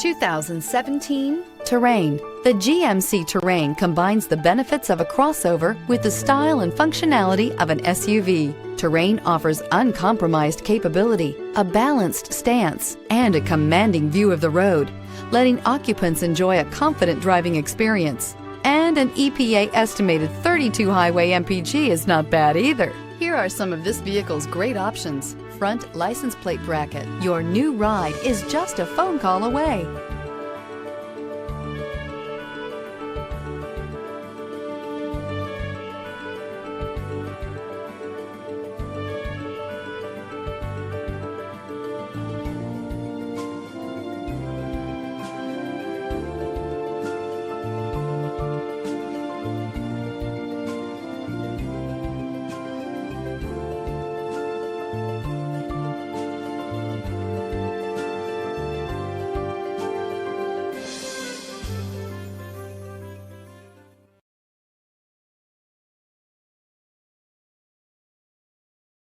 2017 Terrain. The GMC Terrain combines the benefits of a crossover with the style and functionality of an SUV. Terrain offers uncompromised capability, a balanced stance, and a commanding view of the road, letting occupants enjoy a confident driving experience. And an EPA estimated 32 highway MPG is not bad either. Here are some of this vehicle's great options: front license plate bracket. Your new ride is just a phone call away.